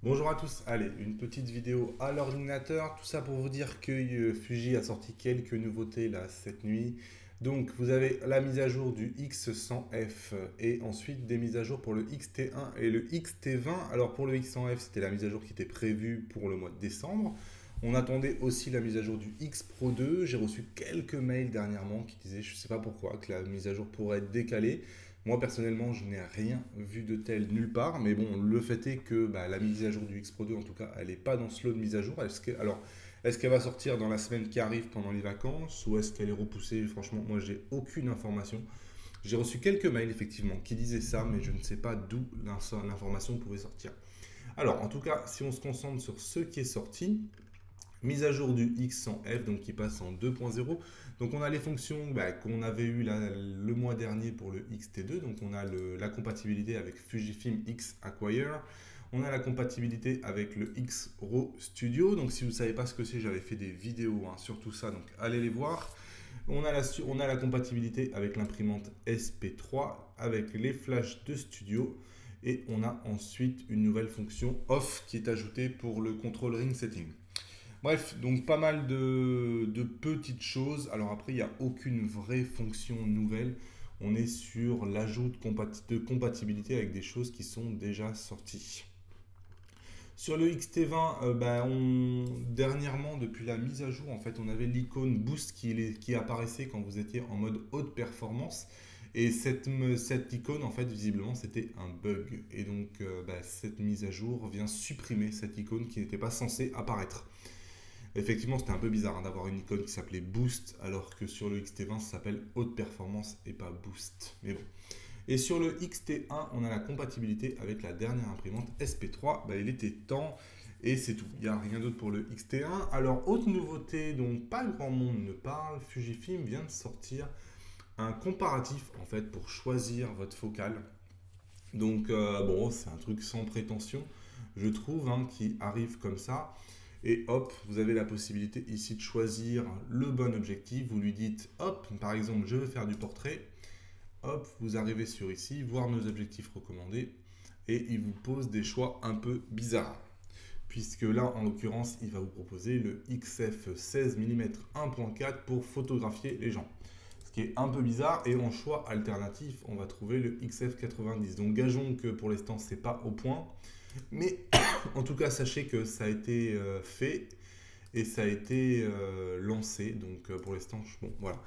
Bonjour à tous, allez, une petite vidéo à l'ordinateur, tout ça pour vous dire que Fuji a sorti quelques nouveautés là cette nuit. Donc vous avez la mise à jour du X100F et ensuite des mises à jour pour le XT1 et le XT20. Alors pour le X100F, c'était la mise à jour qui était prévue pour le mois de décembre. On attendait aussi la mise à jour du X Pro 2. J'ai reçu quelques mails dernièrement qui disaient, je ne sais pas pourquoi, que la mise à jour pourrait être décalée. Moi, personnellement, je n'ai rien vu de tel nulle part. Mais bon, le fait est que la mise à jour du X Pro 2, en tout cas, elle n'est pas dans ce lot de mise à jour. Est-ce qu'elle va sortir dans la semaine qui arrive pendant les vacances ou est-ce qu'elle est repoussée? Franchement, moi, j'ai aucune information. J'ai reçu quelques mails, effectivement, qui disaient ça, mais je ne sais pas d'où l'information pouvait sortir. Alors, en tout cas, si on se concentre sur ce qui est sorti, mise à jour du X100F, donc qui passe en 2.0. Donc on a les fonctions qu'on avait eu le mois dernier pour le XT2. Donc on a la compatibilité avec Fujifilm X Acquire. On a la compatibilité avec le X-RAW Studio. Donc si vous ne savez pas ce que c'est, j'avais fait des vidéos sur tout ça. Donc allez les voir. On a la compatibilité avec l'imprimante SP3, avec les flashs de studio. Et on a ensuite une nouvelle fonction off qui est ajoutée pour le control ring setting. Bref, donc pas mal de petites choses. Alors après, il n'y a aucune vraie fonction nouvelle. On est sur l'ajout de compatibilité avec des choses qui sont déjà sorties. Sur le XT20, dernièrement, depuis la mise à jour, en fait, on avait l'icône Boost qui apparaissait quand vous étiez en mode haute performance. Et cette icône, en fait, visiblement, c'était un bug. Et donc, cette mise à jour vient supprimer cette icône qui n'était pas censée apparaître. Effectivement, c'était un peu bizarre d'avoir une icône qui s'appelait Boost, alors que sur le XT20, ça s'appelle Haute Performance et pas Boost. Mais bon. Et sur le XT1, on a la compatibilité avec la dernière imprimante SP3. Il était temps et c'est tout. Il n'y a rien d'autre pour le XT1. Alors, autre nouveauté dont pas grand monde ne parle, Fujifilm vient de sortir un comparatif en fait pour choisir votre focale. Donc, c'est un truc sans prétention, je trouve, qui arrive comme ça. Et hop, vous avez la possibilité ici de choisir le bon objectif. Vous lui dites, hop, par exemple, je veux faire du portrait. Hop, vous arrivez sur ici, voir nos objectifs recommandés. Et il vous pose des choix un peu bizarres. Puisque là, en l'occurrence, il va vous proposer le XF 16 mm 1.4 pour photographier les gens. Ce qui est un peu bizarre. Et en choix alternatif, on va trouver le XF 90. Donc gageons que pour l'instant, c'est pas au point. Mais en tout cas, sachez que ça a été fait et ça a été lancé. Donc pour l'instant, bon, voilà.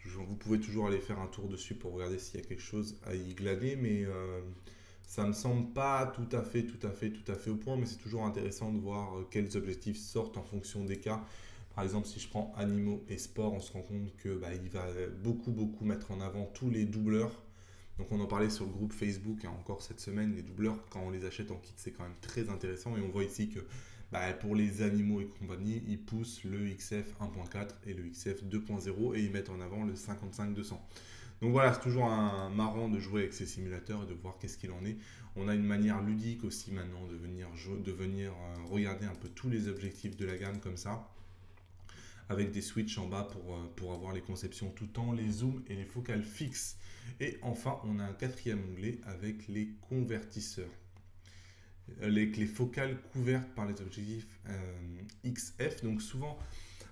Vous pouvez toujours aller faire un tour dessus pour regarder s'il y a quelque chose à y glaner. Mais ça me semble pas tout à fait au point. Mais c'est toujours intéressant de voir quels objectifs sortent en fonction des cas. Par exemple, si je prends animaux et sport, on se rend compte que il va beaucoup mettre en avant tous les doubleurs. Donc on en parlait sur le groupe Facebook encore cette semaine, les doubleurs, quand on les achète en kit, c'est quand même très intéressant. Et on voit ici que pour les animaux et compagnie, ils poussent le XF 1.4 et le XF 2.0 et ils mettent en avant le 55-200. Donc voilà, c'est toujours marrant de jouer avec ces simulateurs et de voir qu'est-ce qu'il en est. On a une manière ludique aussi maintenant de venir regarder un peu tous les objectifs de la gamme comme ça, avec des switches en bas pour avoir les conceptions tout temps, les zooms et les focales fixes. Et enfin, on a un quatrième onglet avec les convertisseurs. Les focales couvertes par les objectifs XF. Donc souvent,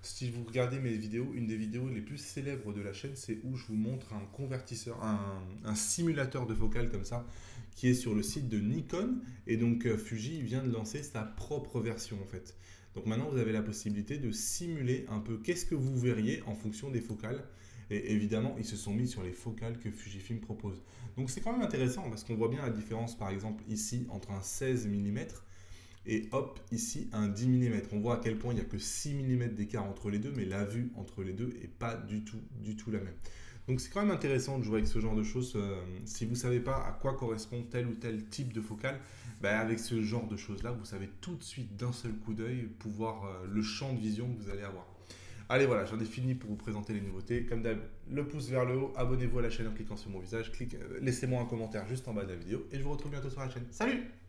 si vous regardez mes vidéos, une des vidéos les plus célèbres de la chaîne, c'est où je vous montre un convertisseur, un simulateur de focale comme ça, qui est sur le site de Nikon. Et donc Fuji vient de lancer sa propre version en fait. Donc maintenant, vous avez la possibilité de simuler un peu qu'est-ce que vous verriez en fonction des focales. Et évidemment, ils se sont mis sur les focales que Fujifilm propose. Donc c'est quand même intéressant parce qu'on voit bien la différence, par exemple, ici, entre un 16 mm et hop, ici, un 10 mm. On voit à quel point il n'y a que 6 mm d'écart entre les deux, mais la vue entre les deux n'est pas du tout la même. Donc c'est quand même intéressant de jouer avec ce genre de choses. Si vous ne savez pas à quoi correspond tel ou tel type de focale, avec ce genre de choses-là, vous savez tout de suite d'un seul coup d'œil pouvoir le champ de vision que vous allez avoir. Allez voilà, j'en ai fini pour vous présenter les nouveautés. Comme d'hab, le pouce vers le haut, abonnez-vous à la chaîne en cliquant sur mon visage, laissez-moi un commentaire juste en bas de la vidéo et je vous retrouve bientôt sur la chaîne. Salut!